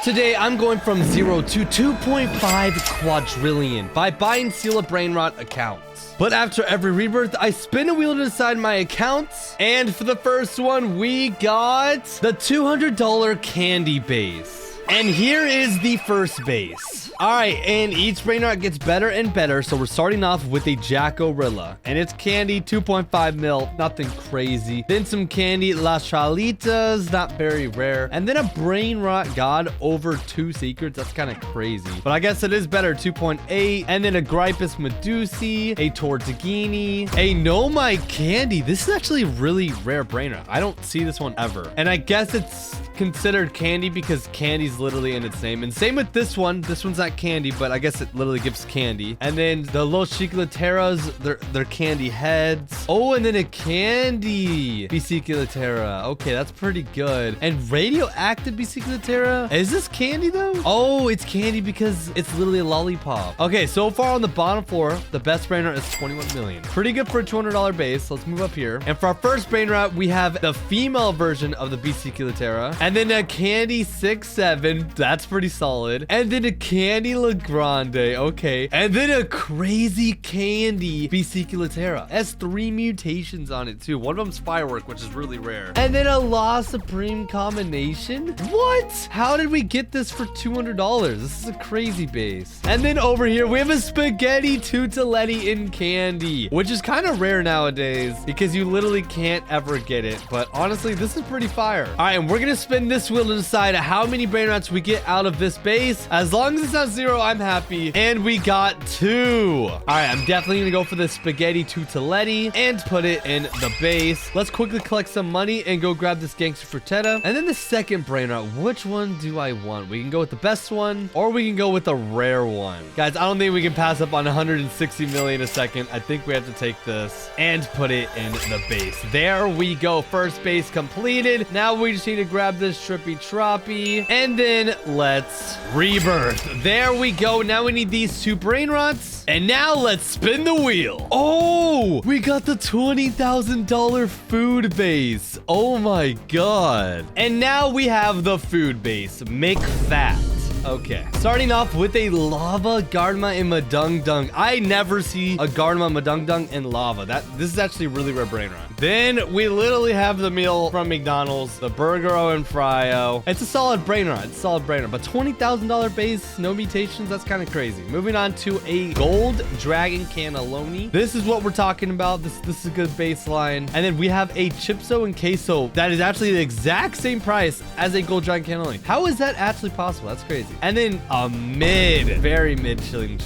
Today, I'm going from 0 to 2.5 quadrillion by buying seal of BRAINROT accounts. But after every rebirth, I spin a wheel to decide my accounts. And for the first one, we got the $200 candy base. And here is the first base. All right, and each BRAINROT gets better and better. So we're starting off with a Jack-O-Rilla. And it's candy, 2.5 mil, nothing crazy. Then some candy, Las Chalitas, not very rare. And then a BRAINROT God over 2 secrets. That's kind of crazy. But I guess it is better, 2.8. And then a Gripus Medusi, a Tortugini, a Nomai Candy. This is actually a really rare BRAINROT. I don't see this one ever. And I guess it's considered candy because candy's literally in its name. And same with this one. This one's not candy, but I guess it literally gives candy. And then the Los Chicolateras, they're candy heads. Oh, and then a candy Bicicletera. Okay, that's pretty good. And radioactive Bicicletera. Is this candy though? Oh, it's candy because it's literally a lollipop. Okay, so far on the bottom floor, the best BRAINROT is 21 million. Pretty good for a $200 base. Let's move up here. And for our first BRAINROT, we have the female version of the Bicicletera. And then a candy 6-7. That's pretty solid. And then a candy La Grande. Okay. And then a crazy candy Bicicletera. Has 3 mutations on it too. One of them's firework, which is really rare. And then a La Supreme combination. What? How did we get this for $200? This is a crazy base. And then over here, we have a spaghetti Tutaletti in candy, which is kind of rare nowadays because you literally can't ever get it. But honestly, this is pretty fire. All right, and we're going to spin this wheel to decide how many BRAINROTs we get out of this base. As long as it's not 0, I'm happy. And we got 2. All right, I'm definitely gonna go for the spaghetti Tutaletti and put it in the base. Let's quickly collect some money and go grab this gangster Fruttetta. And then the second BRAINROT, which one do I want? We can go with the best one or we can go with a rare one. Guys, I don't think we can pass up on 160 million a second. I think we have to take this and put it in the base. There we go. First base completed. Now we just need to grab this Trippy Troppy and then let's rebirth. There we go. Now we need these 2 BRAINROTs and now let's spin the wheel. Oh, we got the $20,000 food base. Oh my god. And now we have the food base. McFat. Okay, starting off with a Lava Gardevoir and Madung. I never see a Gardevoir Madung in lava. This is actually a really rare BRAINROT. Then we literally have the meal from McDonald's, the Burgero and Fryo. It's a solid BRAINROT. It's a solid BRAINROT, but $20,000 base, no mutations. That's kind of crazy. Moving on to a Gold Dragon Cannelloni. This is what we're talking about. This is a good baseline. And then we have a Chipso and Queso that is actually the exact same price as a Gold Dragon Cannelloni. How is that actually possible? That's crazy. And then a very mid chili.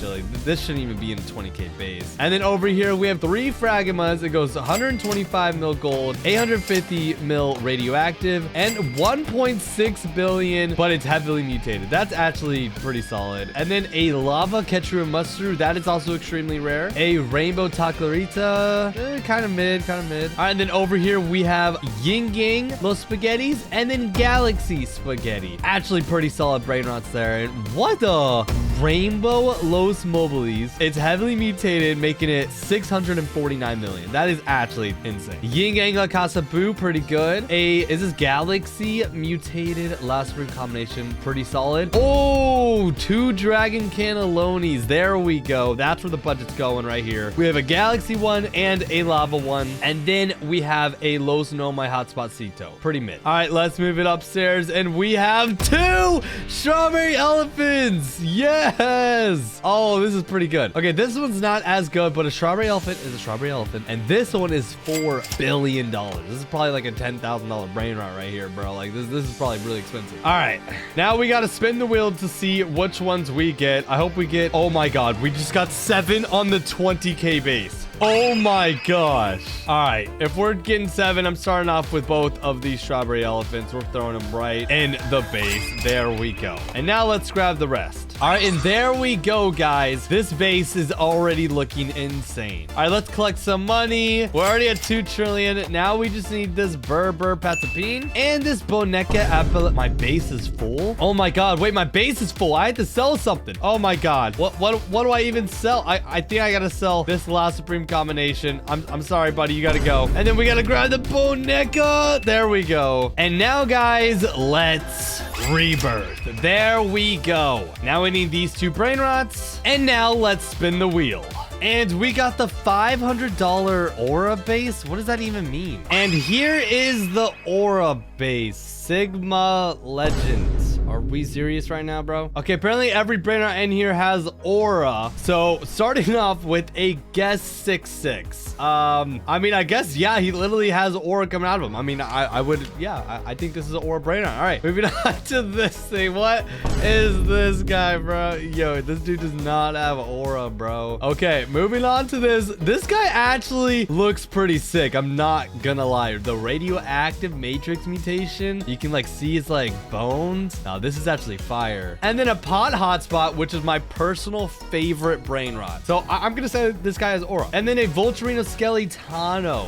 This shouldn't even be in the 20k base. And then over here we have 3 Fragmas. It goes 125 mil gold, 850 mil radioactive, and 1.6 billion, but it's heavily mutated. That's actually pretty solid. And then a Lava Ketru and Mustru. That is also extremely rare. A Rainbow Taclarita, kind of mid. All right, and then over here we have YinYang Los Spaghettis, and then Galaxy Spaghetti. Actually pretty solid BRAINROTs there. And what the Rainbow Los Mobiles. It's heavily mutated, making it 649 million. That is actually insane. YinYang La Casa Boo, pretty good. Is this Galaxy mutated last root combination? Pretty solid. Oh, 2 Dragon Cannellonis. There we go. That's where the budget's going right here. We have a Galaxy one and a Lava one. And then we have a Los Nomai Hotspot Cito. Pretty mid. All right, let's move it upstairs. And we have 2 Strawberry Elephants. Yes. Oh, this is pretty good. Okay, this one's not as good, but a Strawberry Elephant is a Strawberry Elephant. And this one is $4 billion. This is probably like a $10,000 BRAINROT right here, bro. Like this is probably really expensive. All right, now we got to spin the wheel to see which ones we get. I hope we get, oh my god, we just got 7 on the 20k base. Oh my gosh. All right, if we're getting 7, I'm starting off with both of these Strawberry Elephants. We're throwing them right in the base. There we go. And now let's grab the rest. All right, and there we go, guys. This base is already looking insane. All right, let's collect some money. We're already at 2 trillion. Now we just need this Berber Patapine and this Boneca Apple. My base is full. Oh my god, wait, my base is full. I had to sell something. Oh my god. What do I even sell? I think I gotta sell this last Supreme combination. I'm sorry, buddy. You gotta go. And then we gotta grab the Boneka. There we go. And now, guys, let's rebirth. There we go. Now we need these 2 brain rots. And now let's spin the wheel. And we got the $500 aura base. What does that even mean? And here is the aura base. Sigma Legends. Are we serious right now, bro? Okay, apparently every brain rot in here has aura. So starting off with a guess 6-6. I mean, I guess, yeah, he literally has aura coming out of him. I mean, I would, yeah, I think this is an aura brain rot. All right, moving on to this thing. What is this guy, bro? Yo, this dude does not have aura, bro. Okay, moving on to this. This guy actually looks pretty sick. I'm not gonna lie. The radioactive matrix mutation, you can like see his like bones. Now this is actually fire. And then a pot hotspot, which is my personal favorite brain rot. So I'm gonna say this guy has aura. And then a Volturino Skeletano.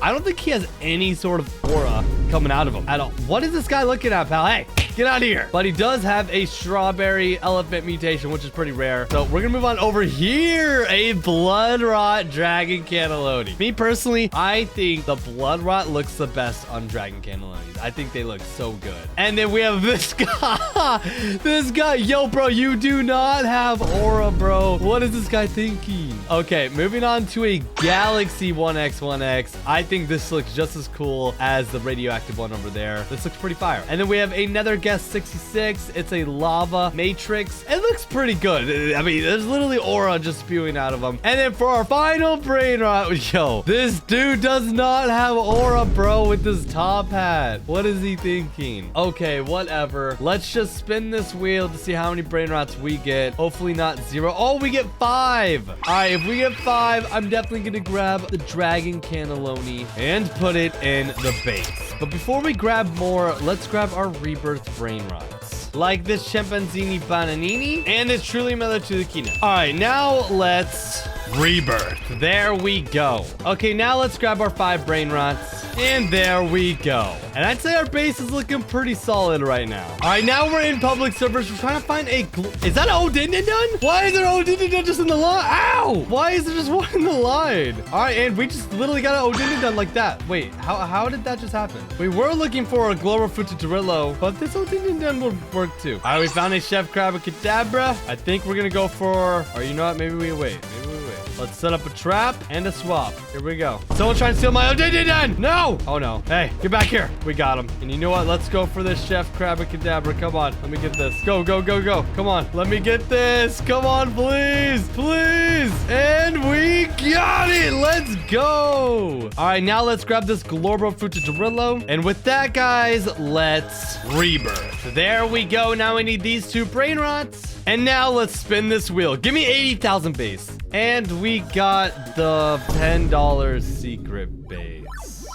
I don't think he has any sort of aura coming out of him at all. What is this guy looking at, pal? Hey, get out of here. But he does have a strawberry elephant mutation, which is pretty rare. So we're gonna move on over here. A blood rot dragon cannelloni. Me personally, I think the blood rot looks the best on dragon cannellonis. I think they look so good. And then we have this guy. This guy. Yo, bro, you do not have aura, bro. What is this guy thinking? Okay, moving on to a Galaxy 1X1X. I think this looks just as cool as the radioactive one over there. This looks pretty fire. And then we have another guess 66. It's a lava matrix. It looks pretty good. I mean, there's literally aura just spewing out of them. And then for our final brain rot, yo, this dude does not have aura, bro, with this top hat. What is he thinking? Okay, whatever. Let's just spin this wheel to see how many brain rots we get. Hopefully not 0. Oh, we get 5. All right, if we get 5, I'm definitely gonna grab the dragon cannelloni and put it in the base. But before we grab more, let's grab our rebirth brain rots. Like this Chimpanzini Bananini and this Truly Miller to the Kina. All right, now let's rebirth. There we go. Okay, now let's grab our 5 brain rots. And there we go. And I'd say our base is looking pretty solid right now. All right, now we're in public servers. We're trying to find a... Is that Odindon? Why is there Odindon just in the line? Ow! Why is there just one in the line? All right, and we just literally got an Odindon like that. Wait, how did that just happen? We were looking for a Global Fututarillo, but this Odindon would work too. All right, we found a Chef Crabacadabra. I think we're going to go for... Or you know what? Maybe we wait. Let's set up a trap and a swap. Here we go. Someone trying to steal my Odindon! No! Oh, no. Hey, get back here. We got him. And you know what? Let's go for this Chef Crabacadabra. Come on. Let me get this. Go, go, go, go. Come on. Let me get this. Come on, please. Please. And we got it. Let's go. All right, now let's grab this Glorbo Fututarillo. And with that, guys, let's rebirth. There we go. Now we need these 2 brain rots. And now let's spin this wheel. Give me 80,000 base. And we got the $10 secret base.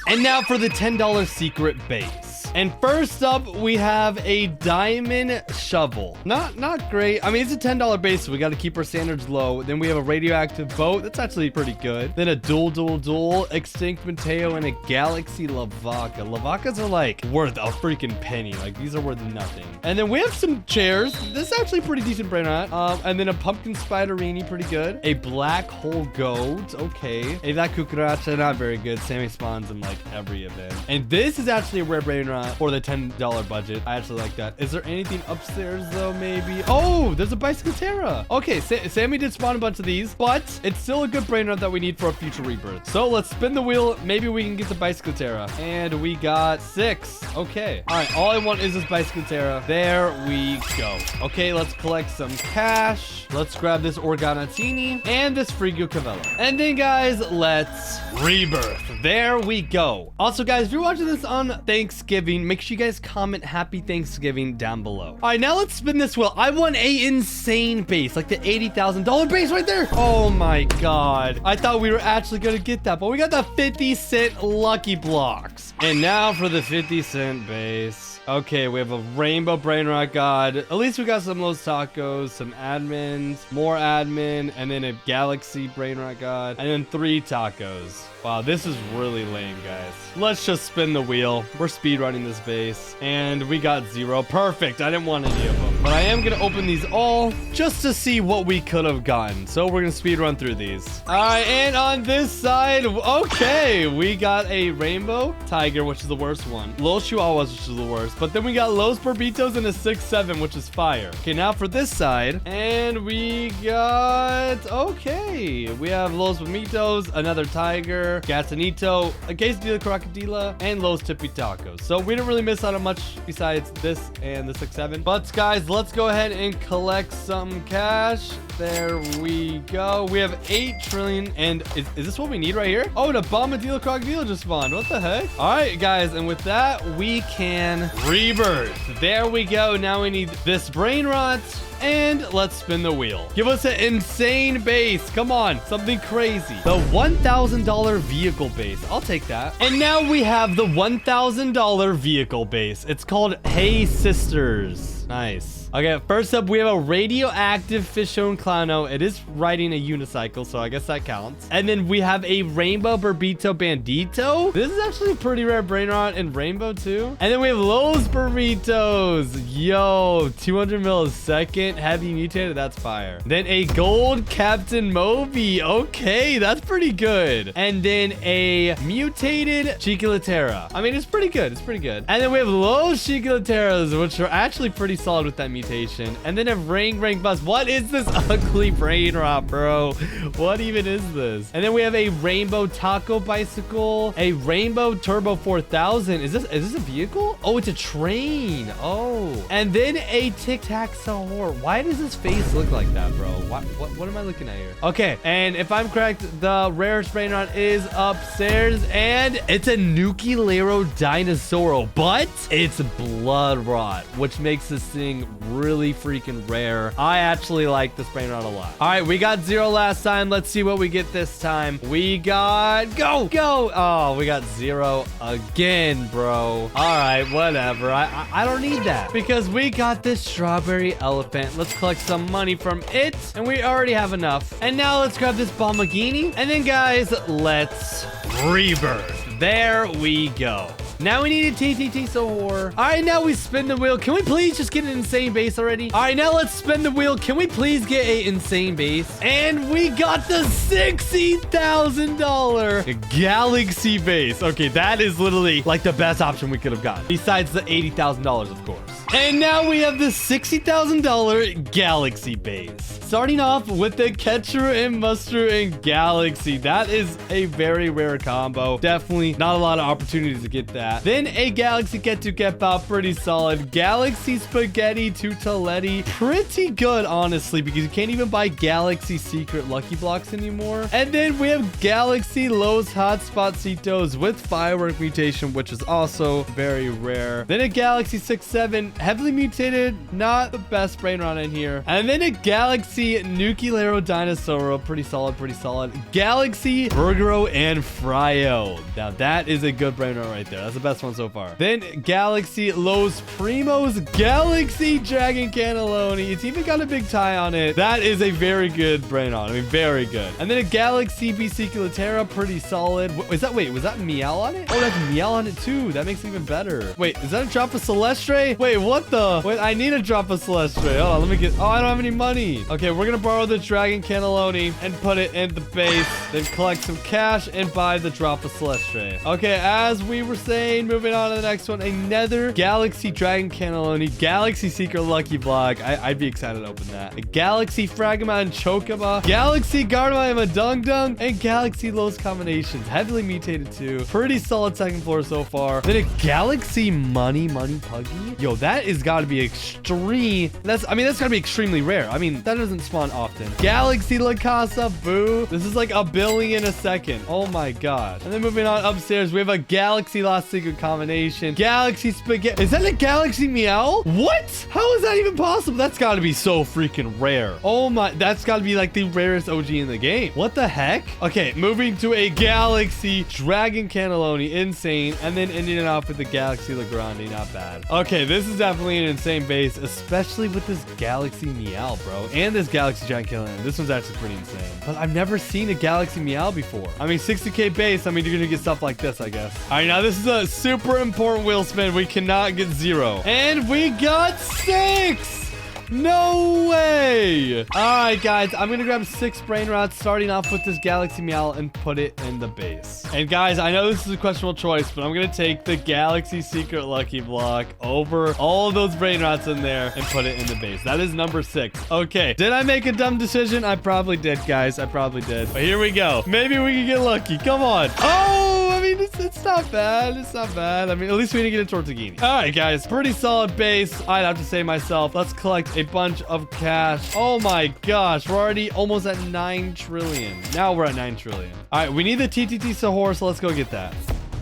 And now for the $10 secret base. And first up, we have a diamond shovel. Not great. I mean, it's a $10 base, so we got to keep our standards low. Then we have a radioactive boat. That's actually pretty good. Then a dual, extinct Mateo, and a galaxy Lavaca. Lavacas are like worth a freaking penny. Like these are worth nothing. And then we have some chairs. This is actually a pretty decent brain rot. And then a pumpkin spiderini, pretty good. A black hole goat. Okay. A that cucaracha, not very good. Sammy spawns in like every event. And this is actually a rare brain rot for the $10 budget. I actually like that. Is there anything upstairs though? Maybe. Oh, there's a Bicyclera. Okay, Sammy did spawn a bunch of these, but it's still a good brain rot that we need for a future rebirth. So let's spin the wheel. Maybe we can get the Bicyclera. And we got 6. Okay. All right. All I want is this Bicyclera. There we go. Okay, let's collect some cash. Let's grab this Organatini and this Frigio Cavello. And then, guys, let's rebirth. There we go. Also, guys, if you're watching this on Thanksgiving, make sure you guys comment Happy Thanksgiving down below. All right, now let's spin this wheel. I won a insane base, like the $80,000 base right there. Oh my God. I thought we were actually going to get that, but we got the 50-cent lucky blocks. And now for the 50-cent base. Okay, we have a rainbow brain rot god. At least we got some Los Tacos, some admins, more admin, and then a galaxy brain rot god, and then 3 tacos. Wow, this is really lame, guys. Let's just spin the wheel. We're speedrunning this base, and we got 0. Perfect. I didn't want any of them. But I am gonna open these all just to see what we could have gotten. So we're gonna speed run through these. All right, and on this side, okay, we got a rainbow tiger, which is the worst one. Los Chihuahuas, which is the worst. But then we got Los Burbitos and a 6-7, which is fire. Okay, now for this side, and we got, okay, we have Los Burbitos, another tiger, Gatanito, a quesadilla crocodila, and Los Tippy Tacos. So we didn't really miss out on much besides this and the 6-7. But guys, let's go ahead and collect some cash. There we go. We have 8 trillion. And is this what we need right here? Oh, the Bombadillo Crocodile just spawned. What the heck? All right, guys. And with that, we can rebirth. There we go. Now we need this brain rot. And let's spin the wheel. Give us an insane base. Come on, something crazy. The $1,000 vehicle base. I'll take that. And now we have the $1,000 vehicle base. It's called Hey Sisters. Nice. Okay, first up, we have a radioactive Fishone Clowno. It is riding a unicycle, so I guess that counts. And then we have a Rainbow Burbito Bandito. This is actually a pretty rare brain rot in Rainbow, too. And then we have Los Burritos. Yo, 200 millisecond, heavy mutated. That's fire. Then a gold Captain Moby. Okay, that's pretty good. And then a mutated Chiquilatera. I mean, it's pretty good. It's pretty good. And then we have Los Chiquilateras, which are actually pretty solid with that mutation. And then a ring bus. What is this ugly brain rot, bro? What even is this? And then we have a rainbow taco bicycle, a rainbow turbo 4000. Is this a vehicle? Oh, it's a train. Oh, and then a Tic Tac Sahur. Why does his face look like that, bro? What am I looking at here? Okay, and if I'm correct, the rarest brain rot is upstairs, and it's a Nuclearo Dinosauro, but it's blood rot, which makes this thing really freaking rare. I actually like this brain rot a lot. All right, we got 0 last time. Let's see what we get this time. We got go. Oh, we got 0 again, bro. All right, whatever. I don't need that because we got this strawberry elephant. Let's collect some money from it, and we already have enough. And now let's grab this Bomagini, and then guys, let's rebirth. There we go. Now we need a TTT Sahur. All right, now we spin the wheel. Can we please just get an insane base already? All right, now let's spin the wheel. Can we please get an insane base? And we got the $60,000 Galaxy base. Okay, that is literally like the best option we could have gotten. Besides the $80,000, of course. And now we have the $60,000 Galaxy base. Starting off with the Ketcher and Mustard and Galaxy. That is a very rare combo. Definitely not a lot of opportunities to get that. Then a Galaxy Get to Get Out, pretty solid. Galaxy Spaghetti Tutaletti, pretty good, honestly, because you can't even buy Galaxy Secret Lucky Blocks anymore. And then we have Galaxy Los Hotspotcitos with Firework Mutation, which is also very rare. Then a Galaxy 6-7, heavily mutated, not the best brain rot in here. And then a Galaxy Nuclearo Dinosauro, pretty solid, pretty solid. Galaxy Burgero and Fryo. Now that is a good brain rot right there. That's the best one so far. Then Galaxy Los Primos, Galaxy Dragon Cannelloni. It's even got a big tie on it. That is a very good brain rot. I mean, very good. And then a Galaxy Bicicletera, pretty solid. Was that Meow on it? Oh, that's Meow on it too. That makes it even better. Wait, is that a drop of Celestre? Wait, what the? Wait, I need a drop of Celestre. Hold on, let me get. Oh, I don't have any money. Okay, we're gonna borrow the Dragon Cannelloni and put it in the base. Then collect some cash and buy the drop of Celestre. Okay, as we were saying, moving on to the next one, another Galaxy Dragon Cannelloni, Galaxy Secret Lucky Block. I'd be excited to open that. A Galaxy Fragma and Chocaba, Galaxy Gardevoir and Madung, and Galaxy Los Combinations, heavily mutated too. Pretty solid second floor so far. Then a Galaxy Money Puggy. Yo, that is gotta be extreme. That's gotta be extremely rare. I mean, that doesn't spawn often. Galaxy La Casa Boo. This is like a billion a second. Oh my god. And then moving on upstairs, we have a Galaxy Lost Secret Combination, Galaxy Spaghetti. Is that a Galaxy Meow? What? How is that even possible? That's gotta be so freaking rare. Oh my, that's gotta be like the rarest OG in the game. What the heck? Okay, moving to a Galaxy Dragon Cannelloni, insane. And then ending it off with the Galaxy La Grande, not bad. Okay, this is definitely an insane base, especially with this Galaxy Meow, bro. And this Galaxy Dragon Cannelloni. This one's actually pretty insane. But I've never seen a Galaxy Meow before. I mean, 60k base, I mean, you're gonna get stuff like this, I guess. All right, now this is a super important wheel spin. We cannot get 0. And we got 6! No way. All right, guys, I'm gonna grab 6 brain rots, starting off with this Galaxy Meow and put it in the base. And guys, I know this is a questionable choice, but I'm gonna take the Galaxy Secret Lucky Block over all of those brain rots in there and put it in the base. That is number 6. Okay, did I make a dumb decision? I probably did, guys. I probably did. But here we go. Maybe we can get lucky. Come on. Oh, I mean, it's not bad. It's not bad. I mean, at least we didn't get a Tortugini. All right, guys, pretty solid base. I'd have to say myself. Let's collect a bunch of cash. Oh my gosh, we're already almost at 9 trillion. Now we're at 9 trillion. All right, we need the TTT Sahur, so let's go get that.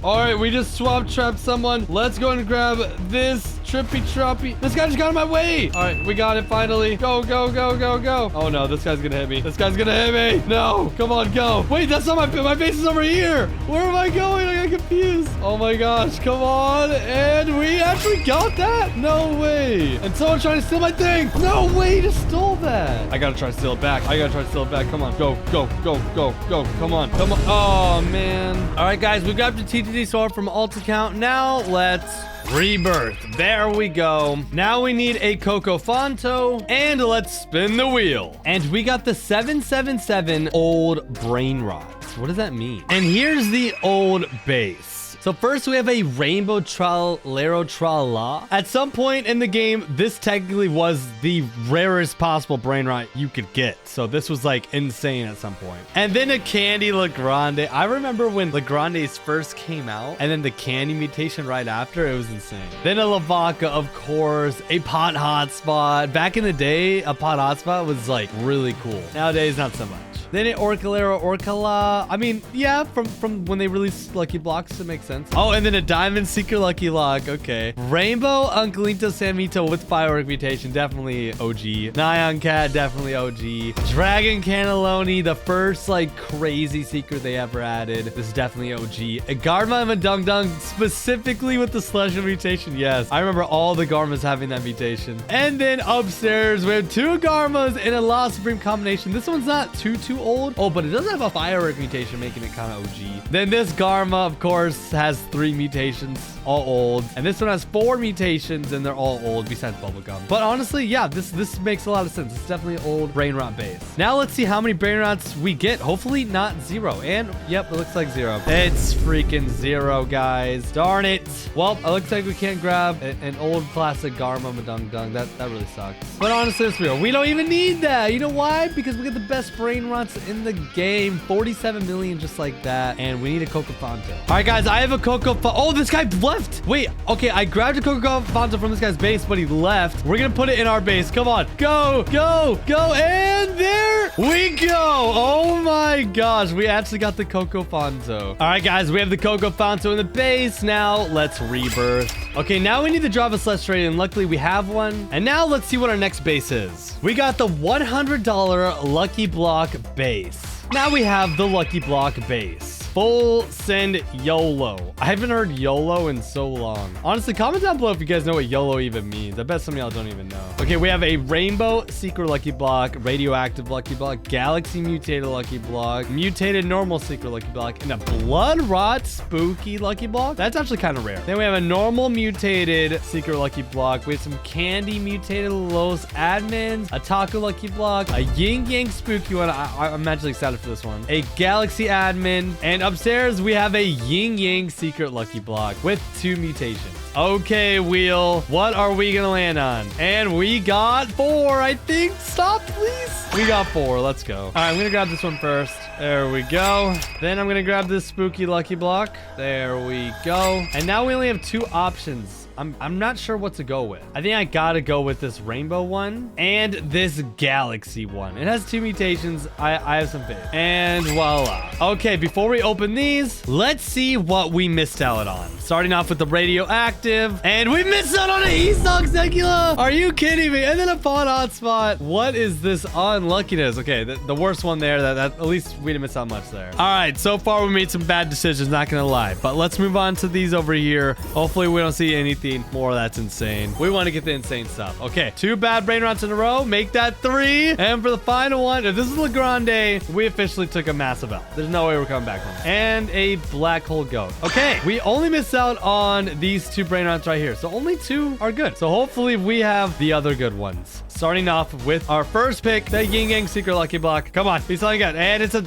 All right, we just swap trapped someone. Let's go and grab this trippy troppy. This guy just got in my way. All right, we got it finally. Go, go, go, go, go. Oh no, this guy's gonna hit me. This guy's gonna hit me. No, come on, go. Wait, that's not my base is over here. Where am I going? I got confused. Oh my gosh, come on. And we actually got that? No way. And someone's trying to steal my thing. No way, he just stole that. I gotta try to steal it back. Come on, go, go, go, go, go. Come on, come on. Oh man. All right, guys, we grabbed the TTT sword from alt account. Now let's rebirth. There we go. Now we need a Coco Fonto and let's spin the wheel. And we got the 777 old brain rots. What does that mean? And here's the old base. So first we have a rainbow tralero trala. At some point in the game, this technically was the rarest possible brain rot you could get. So this was like insane at some point. And then a candy Legrande. I remember when Legrandes first came out and then the candy mutation right after, it was insane. Then a Lavaca, of course, a pot hotspot. Back in the day, a pot hotspot was like really cool. Nowadays, not so much. Then an Orcalero Orcala. I mean, yeah, from when they released Lucky Blocks, it makes sense. Oh, and then a Diamond Seeker Lucky Lock. Okay. Rainbow Uncle Samito with Firework Mutation. Definitely OG. Nyan Cat. Definitely OG. Dragon Cannelloni. The first, like, crazy secret they ever added. This is definitely OG. A Garma and a Dung Dung. Specifically with the Celestial Mutation. Yes. I remember all the Garmas having that mutation. And then upstairs, we have 2 Garmas and a Lost Supreme combination. This one's not too old. Oh, but it does have a Firework mutation, making it kind of OG. Then this Garma, of course, has 3 mutations, all old. And this one has 4 mutations, and they're all old, besides Bubblegum. But honestly, yeah, this makes a lot of sense. It's definitely an old brain rot base. Now let's see how many brain rots we get. Hopefully not 0. And yep, it looks like 0. It's freaking 0, guys. Darn it. Well, it looks like we can't grab an old classic Garma Madung Dung. That really sucks. But honestly, it's real. We don't even need that. You know why? Because we get the best brain rots in the game. 47 million just like that. And we need a Coco Fonto. All right, guys, I have a Coco Fonto. Oh, this guy left. Wait, okay, I grabbed a Coco Fonto from this guy's base, but he left. We're gonna put it in our base. Come on. Go, go, go. And there we go. Oh my gosh, we actually got the Coco Fonto. All right, guys, we have the Coco Fonto in the base. Now let's rebirth. Okay, now we need the Java Celestial, and luckily we have one. And now let's see what our next base is. We got the $100 Lucky Block base. Now we have the Lucky Block base. Full send YOLO. I haven't heard YOLO in so long. Honestly, comment down below if you guys know what YOLO even means. I bet some of y'all don't even know. Okay, we have a Rainbow Secret Lucky Block, Radioactive Lucky Block, Galaxy Mutated Lucky Block, Mutated Normal Secret Lucky Block, and a Blood Rot Spooky Lucky Block. That's actually kind of rare. Then we have a Normal Mutated Secret Lucky Block. We have some Candy Mutated Los Admins, a Taco Lucky Block, a YinYang Spooky one. I'm actually excited for this one. A Galaxy Admin, and upstairs, we have a YinYang Secret Lucky Block with 2 mutations. Okay, Wheel, what are we gonna land on? And we got 4, I think. Stop, please. We got 4. Let's go. All right, I'm gonna grab this one first. There we go. Then I'm gonna grab this Spooky Lucky Block. There we go. And now we only have 2 options. I'm not sure what to go with. I think I gotta go with this rainbow one and this galaxy one. It has 2 mutations. I have some faith. And voila. Okay, before we open these, let's see what we missed out on. Starting off with the radioactive, and we missed out on an Estox Secula. Are you kidding me? And then a Pod Hotspot. What is this unluckiness? Okay, the worst one there. That at least we didn't miss out much there. All right, so far we made some bad decisions, not gonna lie. But let's move on to these over here. Hopefully we don't see anything expecting more. That's insane. We want to get the insane stuff. Okay, 2 bad brain rots in a row. Make that 3. And for the final one, if this is Le Grande, we officially took a massive L. There's no way we're coming back from that. And a black hole goat. Okay, we only missed out on these 2 brain rots right here. So only 2 are good. So hopefully we have the other good ones. Starting off with our first pick, the YinYang Secret Lucky Block. Come on, be something good. And it's a,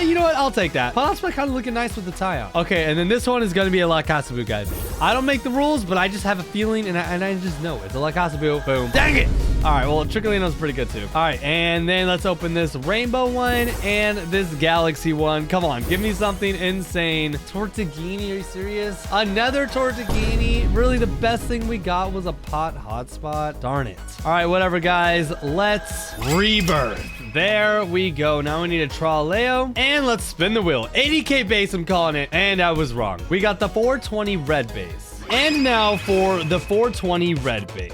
you know what? I'll take that. Hotspot kind of looking nice with the tie out. Okay, and then this one is going to be a La Casabu, guys. I don't make the rules, but I just have a feeling, and I just know it's a La Casabu. Boom. Dang it. All right, well, Tricklino's pretty good too. All right, and then let's open this rainbow one and this galaxy one. Come on, give me something insane. Tortughini, are you serious? Another Tortughini. Really, the best thing we got was a pot hotspot. Darn it. All right, whatever, guys. Let's rebirth. There we go. Now we need a Traleo. And let's spin the wheel. 80k base, I'm calling it. And I was wrong. We got the 420 red base. And now for the 420 red base.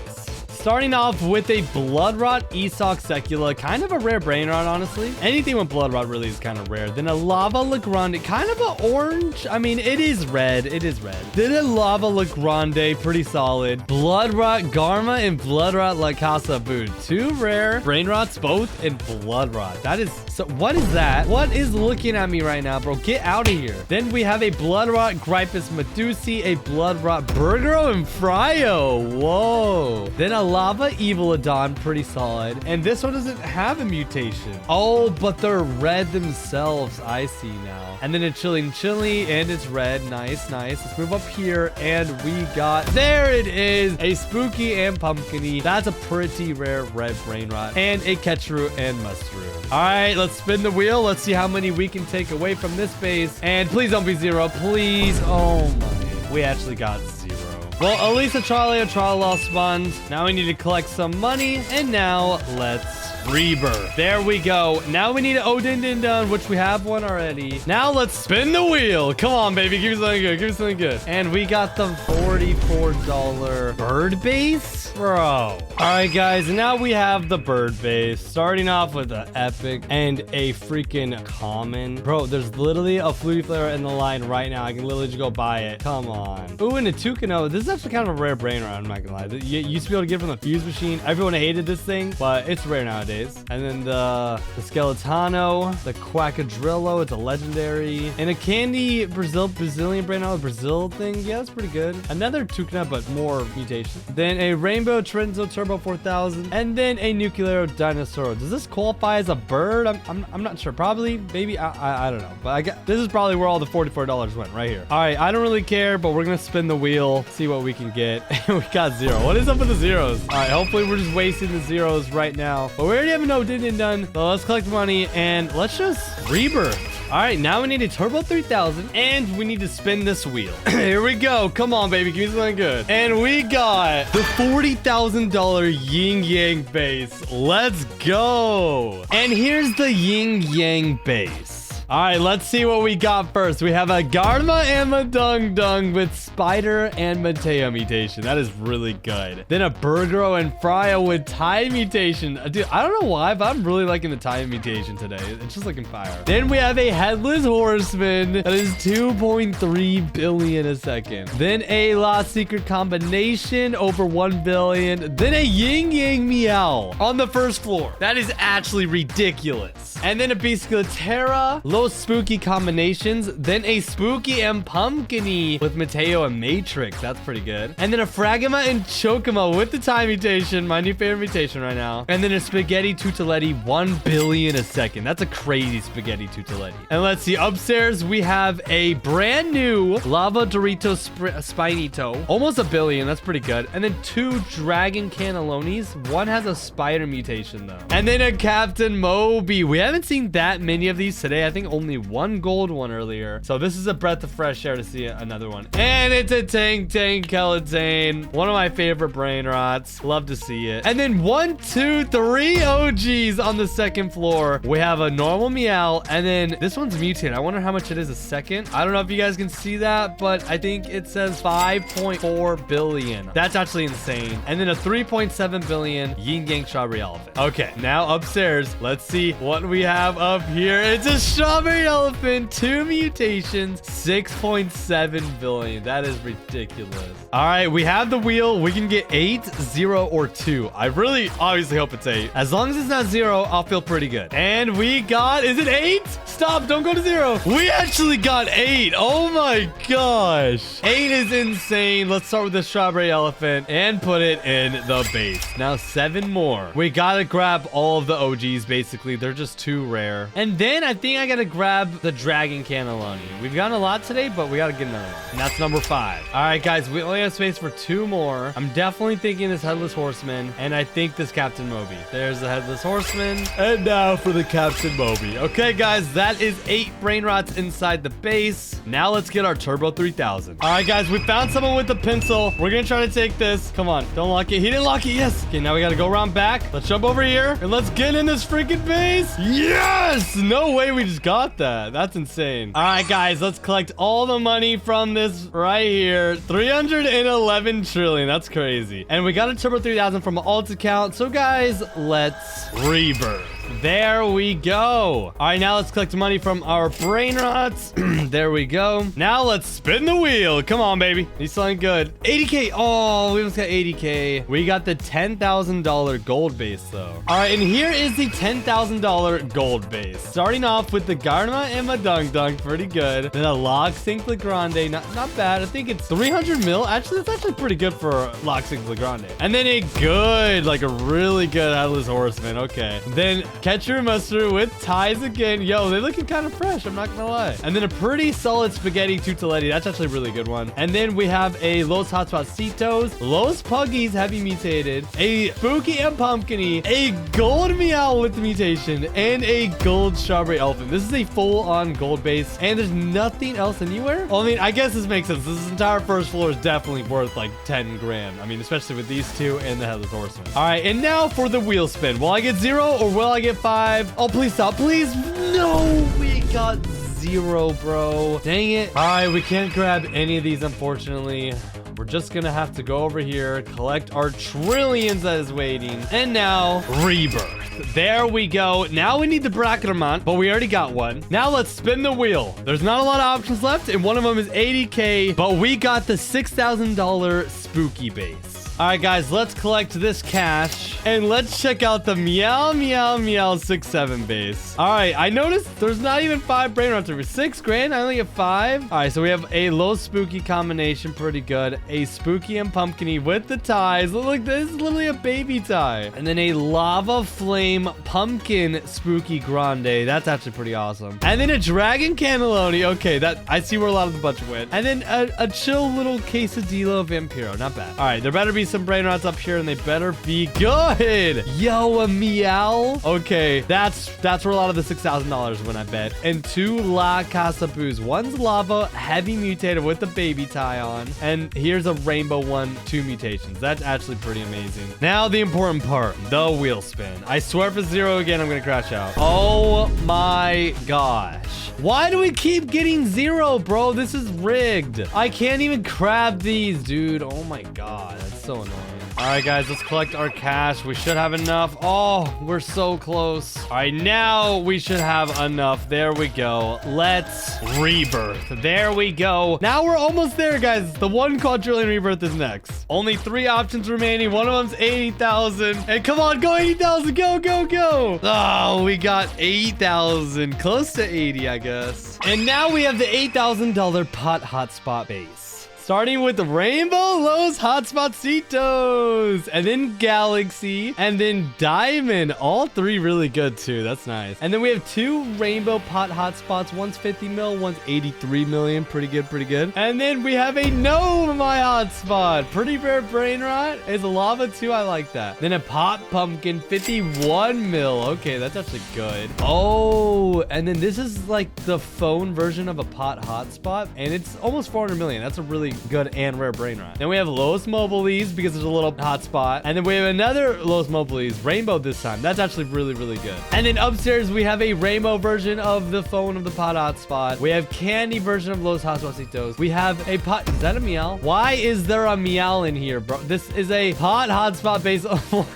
Starting off with a Bloodrot Esoc Secula, kind of a rare brain rot, honestly. Anything with Bloodrot really is kind of rare. Then a Lava Le Grande, kind of an orange. I mean, it is red. It is red. Then a Lava Le Grande, pretty solid. Bloodrot Garma and Bloodrot La Casabu, 2 rare brain rots, both in Bloodrot. That is, so what is that? What is looking at me right now, bro? Get out of here. Then we have a Bloodrot Gripus Medusi, a Bloodrot Burgero and Fryo. Whoa. Then a Lava Evilodon, pretty solid. And this one doesn't have a mutation. Oh, but they're red themselves. I see now. And then a Chilling Chili, and it's red. Nice, nice. Let's move up here, and we got, there it is, a Spooky and Pumpkiny. That's a pretty rare red brain rot. And a Ketchroot and Mushroom. All right, let's spin the wheel. Let's see how many we can take away from this base. And please don't be 0. Please. Oh my. We actually got 0. Well, at least a Tralala spawns. Now we need to collect some money. And now let's rebirth. There we go. Now we need an Odin Din Dun, which we have one already. Now let's spin the wheel. Come on, baby. Give me something good. Give me something good. And we got the $44 bird base. Bro. All right, guys. Now we have the bird base. Starting off with an epic and a freaking common. Bro, there's literally a Flutie Flare in the line right now. I can literally just go buy it. Come on. Ooh, and a Tucano. This is actually kind of a rare brain rot, I'm not gonna lie. You used to be able to get it from the fuse machine. Everyone hated this thing, but it's rare nowadays. And then the Skeletano, the Quackadrillo, it's a legendary. And a Candy Brazilian brain rot, Brazil thing. Yeah, that's pretty good. Another Tucana, but more mutation. Then a Rainbow Trenzo Turbo 4000. And then a Nuclear Dinosaur. Does this qualify as a bird? I'm not sure. Probably, maybe. I don't know. But I guess this is probably where all the $44 went, right here. All right, I don't really care, but we're gonna spin the wheel, see what we can get. We got 0. What is up with the zeros? All right, hopefully we're just wasting the zeros right now. But we already have no Din done. So let's collect money and let's just rebirth. All right, now we need a Turbo 3000 and we need to spin this wheel. Here we go. Come on, baby. Give me something good. And we got the $40,000 YinYang base. Let's go. And here's the YinYang base. All right, let's see what we got first. We have a Garma and Madung Dung with Spider and Mateo mutation. That is really good. Then a Burgero and Fryo with Tie mutation. Dude, I don't know why, but I'm really liking the Tie mutation today. It's just looking fire. Then we have a Headless Horseman. That is 2.3 billion a second. Then a Lost Secret Combination over 1 billion. Then a YinYang Meow on the first floor. That is actually ridiculous. And then a Biscotera. Low spooky combinations, then a Spooky and Pumpkiny with Mateo and Matrix. That's pretty good. And then a Fragma and Chocoma with the Time mutation, my new favorite mutation right now. And then a Spaghetti Tutaletti, 1 billion a second. That's a crazy Spaghetti Tutaletti. And let's see, upstairs we have a brand new Lava Dorito Spinito, almost 1 billion. That's pretty good. And then 2 Dragon Cannellonis. One has a spider mutation though. And then a Captain Moby. We haven't seen that many of these today. I think only 1 gold one earlier. So this is a breath of fresh air to see another one. And it's a Tank Keletane. One of my favorite brain rots. Love to see it. And then 1, 2, 3 OGs on the second floor. We have a normal Meow. And then this one's mutated. I wonder how much it is a second. I don't know if you guys can see that, but I think it says 5.4 billion. That's actually insane. And then a 3.7 billion YinYang Strawberry Elephant. Okay, now upstairs, let's see what we have up here? It's a strawberry elephant, 2 mutations, 6.7 billion. That is ridiculous. All right, we have the wheel. We can get 8, 0, or 2. I really obviously hope it's 8. As long as it's not 0, I'll feel pretty good. And we got, is it 8? Stop, don't go to 0. We actually got 8. Oh my gosh. 8 is insane. Let's start with the strawberry elephant and put it in the base. Now 7 more. We gotta grab all of the OGs, basically. They're just too rare. And then I think I gotta grab the dragon cannelloni. We've gotten a lot today, but we gotta get another one. And that's number 5. All right, guys, we only have space for 2 more. I'm definitely thinking this headless horseman, and I think this Captain Moby. There's the headless horseman. And now for the Captain Moby. Okay, guys, that is 8 brain rots inside the base. Now let's get our Turbo 3000. All right, guys, we found someone with the pencil. We're gonna try to take this. Come on, don't lock it. He didn't lock it. Yes. Okay, now we gotta go around back. Let's jump over here and let's get in this freaking base. Yes. No way we just got that. That's insane. All right, guys, let's collect all the money from this right here. 311 trillion. That's crazy. And we got a Turbo 3000 from an alt account. So, guys, let's rebirth. There we go. All right, now let's collect money from our brain rots. There we go. Now let's spin the wheel. Come on, baby. He's selling good. 80K. Oh, we almost got 80K. We got the $10,000 gold base, though. All right, and here is the $10,000 gold base. Starting off with the Garma and Madung Dunk. Pretty good. Then a Lock Sync Legrande. Not bad. I think it's 300 mil. Actually, that's actually pretty good for Lock Sync Legrande. And then a good, like a really good Headless Horseman. Okay. Then Ketchup and Mustard with ties again. Yo, they're looking kind of fresh. I'm not gonna lie. And then a pretty solid Spaghetti Tuteletti. That's actually a really good one. And then we have a Los Hotspot Citos, Los Puggies Heavy Mutated, a Spooky and Pumpkiny, a Gold Meow with the mutation, and a Gold Strawberry Elephant. This is a full-on gold base, and there's nothing else anywhere. Well, I mean, I guess this makes sense. This entire first floor is definitely worth like 10 grand. I mean, especially with these two and the Headless Horseman. All right, and now for the wheel spin. Will I get 0 or will I get 5? Oh, please stop. Please. No, we got 0, bro. Dang it. All right, we can't grab any of these, unfortunately. We're just gonna have to go over here, collect our trillions that is waiting. And now, rebirth. There we go. Now we need the bracket amount, but we already got one. Now let's spin the wheel. There's not a lot of options left, and one of them is 80K, but we got the $6,000 spooky base. All right, guys, let's collect this cash and let's check out the Meow Meow Meow 6-7 base. All right, I noticed there's not even 5 brain rots over 6 grand. I only get 5. All right, so we have a low spooky combination, pretty good. A spooky and pumpkiny with the ties. Look, this is literally a baby tie. And then a lava flame pumpkin spooky grande. That's actually pretty awesome. And then a dragon cannelloni. Okay, that I see where a lot of the budget went. And then a chill little quesadillo vampiro. Not bad. All right, there better be some brain rots up here, and they better be good. Yo, a meow. Okay, that's where a lot of the $6,000 went, I bet. And 2 La Casa Boos. One's lava, heavy mutated with the baby tie on. And here's a rainbow one, 2 mutations. That's actually pretty amazing. Now the important part, the wheel spin. I swear if it's 0 again, I'm gonna crash out. Oh my gosh. Why do we keep getting 0, bro? This is rigged. I can't even grab these, dude. Oh my god, that's so annoying. All right, guys, let's collect our cash. We should have enough. Oh, we're so close. All right, now we should have enough. There we go. Let's rebirth. There we go. Now we're almost there, guys. The 1 quadrillion rebirth is next. Only 3 options remaining. One of them's 80,000. And come on, go 80,000. Go, go, go. Oh, we got 8,000. Close to 80, I guess. And now we have the $8,000 pot hotspot base. Starting with the Rainbow Los Hotspot Citos, and then Galaxy, and then Diamond. All 3 really good too. That's nice. And then we have 2 Rainbow Pot Hotspots. One's 50 mil, one's 83 million. Pretty good, pretty good. And then we have a No My Hotspot. Pretty rare brain rot. It's a lava too. I like that. Then a Pop Pumpkin, 51 mil. Okay, that's actually good. Oh, and then this is like the phone version of a Pot Hotspot, and it's almost 400 million. That's a really good and rare brain rot. Then we have Los Mobiles because there's a little hotspot. And then we have another Los Mobiles, rainbow this time. That's actually really, really good. And then upstairs, we have a rainbow version of the phone of the pot hotspot. We have candy version of Los Hotspotitos. We have a pot. Is that a meow? Why is there a meow in here, bro? This is a pot hotspot base.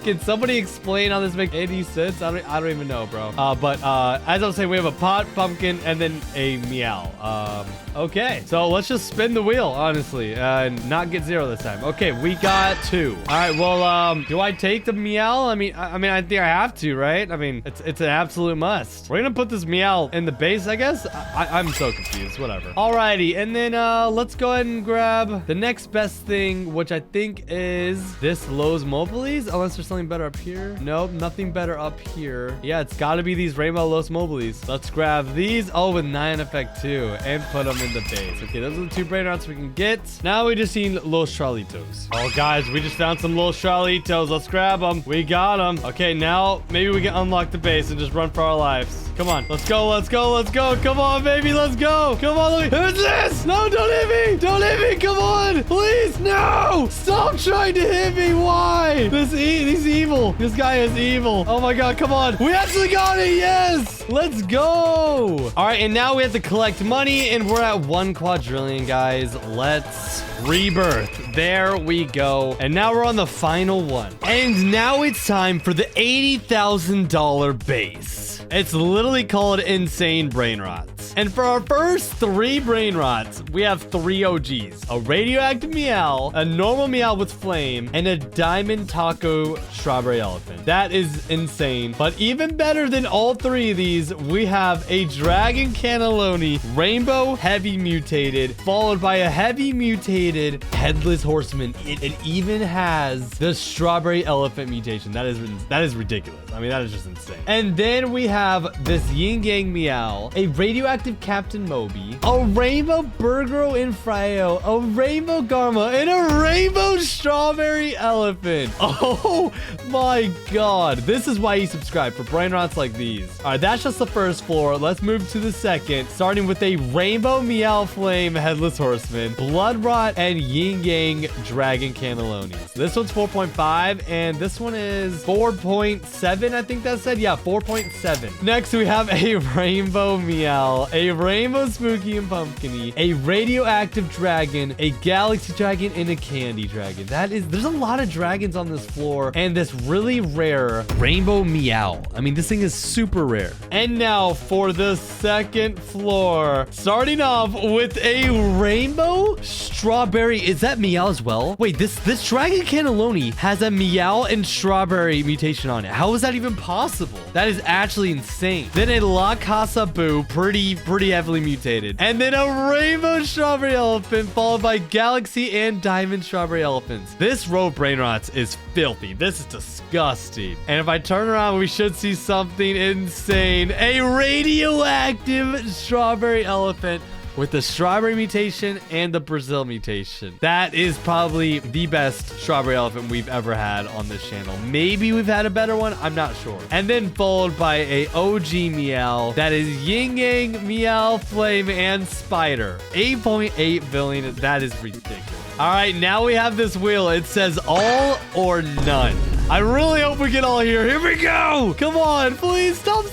Can somebody explain how this makes any sense? I don't even know, bro. But as I was saying, we have a pot, pumpkin, and then a meow. Okay, so let's just spin the wheel, honestly, and not get 0 this time. Okay, we got 2. All right, well, do I take the meow? I mean, I think I have to, right? I mean, it's an absolute must. We're gonna put this meow in the base, I guess. I'm so confused. Whatever. Alrighty, and then let's go ahead and grab the next best thing, which I think is this Los Mobiles, unless there's something better up here. Nope, nothing better up here. Yeah, it's got to be these rainbow Los Mobiles. Let's grab these. Oh, with 9 effect too, and put them in the base. Okay, those are the 2 brain rots we can get. Now we just need Los Charlitos. Oh, guys, we just found some Los Charlitos. Let's grab them. We got them. Okay, now maybe we can unlock the base and just run for our lives. Come on, let's go, let's go, let's go. Come on, baby, let's go. Come on, who's this? No, don't hit me. Don't hit me. Come on, please. No, stop trying to hit me. Why? He's evil. This guy is evil. Oh my God, come on. We actually got it. Yes, let's go. All right, and now we have to collect money, and we're at 1 quadrillion, guys. Let's rebirth. There we go. And now we're on the final one. And now it's time for the $80,000 base. It's literally called Insane Brain Rots. And for our first 3 brain rots, we have 3 OGs. A radioactive meow, a normal meow with flame, and a diamond taco strawberry elephant. That is insane. But even better than all 3 of these, we have a dragon cannelloni, rainbow heavy mutated, followed by a heavy mutated headless horseman. It even has the strawberry elephant mutation. That is ridiculous. I mean, that is just insane. And then we have this YinYang meow, a radioactive Captain Moby, a rainbow Burgero Infrayo, a rainbow Garma, and a rainbow strawberry elephant. Oh my God. This is why you subscribe, for brain rots like these. All right, that's just the first floor. Let's move to the second, starting with a rainbow meow flame headless horseman, blood rot, and YinYang dragon cannellonis. This one's 4.5, and this one is 4.7. I think that said, yeah, 4.7. Next, we have a rainbow meow, a rainbow spooky and pumpkiny, a radioactive dragon, a galaxy dragon, and a candy dragon. There's a lot of dragons on this floor, and this really rare rainbow meow. I mean, this thing is super rare. And now for the second floor, starting off with a rainbow strawberry. Is that meow as well? Wait, this dragon cannelloni has a meow and strawberry mutation on it. How is that even possible? That is actually insane. Then a La Casa Boo, pretty heavily mutated. And then a rainbow strawberry elephant, followed by galaxy and diamond strawberry elephants. This row of brain rots is filthy. This is disgusting. And if I turn around, we should see something insane. A radioactive strawberry elephant with the strawberry mutation and the Brazil mutation. That is probably the best strawberry elephant we've ever had on this channel. Maybe we've had a better one. I'm not sure. And then followed by a OG meow. That is YinYang, meow, flame, and spider. 8.8 billion. That is ridiculous. All right, now we have this wheel. It says all or none. I really hope we get all here. Here we go. Come on. Please stop.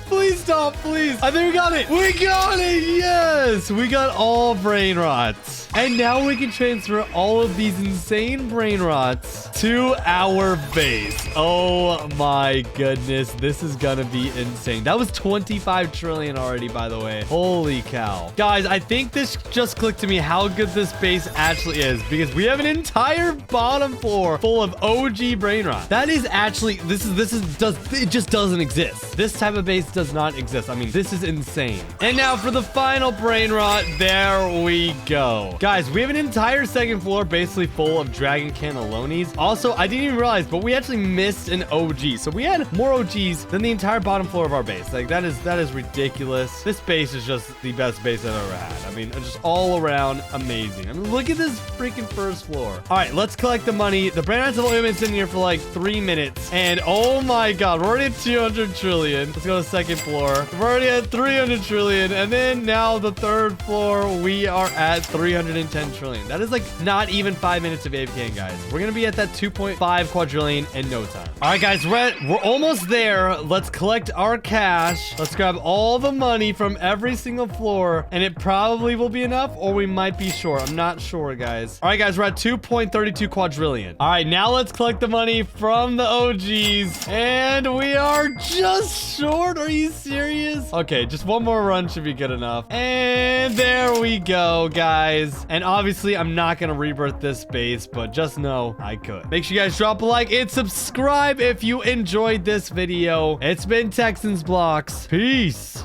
Please stop. Please. I think we got it. We got it. Yes. We got all brain rots. And now we can transfer all of these insane brain rots to our base. Oh my goodness. This is gonna be insane. That was 25 trillion already, by the way. Holy cow. Guys, I think this just clicked to me how good this base actually is, because we have an entire bottom floor full of OG brain rots. That is actually, it just doesn't exist. This type of base does not exist. I mean, this is insane. And now for the final brain rot, there we go. Guys, we have an entire second floor basically full of dragon cannellonis. Also, I didn't even realize, but we actually missed an OG. So we had more OGs than the entire bottom floor of our base. Like, that is ridiculous. This base is just the best base I've ever had. I mean, just all around amazing. I mean, look at this freaking first floor. All right, let's collect the money. The brain rots have only been sitting here for like 3 minutes. And oh my God, we're already at 200 trillion. Let's go to the second floor. We're already at 300 trillion. And then now the third floor, we are at 300 110 trillion. That is like not even 5 minutes of AFKing, guys. We're gonna be at that 2.5 quadrillion in no time. All right, guys, we're almost there. Let's collect our cash. Let's grab all the money from every single floor, and it probably will be enough, or we might be short. I'm not sure, guys. All right, guys, we're at 2.32 quadrillion. All right, now let's collect the money from the OGs, and we are just short. Are you serious? Okay, just one more run should be good enough. And there we go, guys. And obviously, I'm not gonna rebirth this base, but just know I could. Make sure you guys drop a like and subscribe if you enjoyed this video. It's been Texans Blocks. Peace.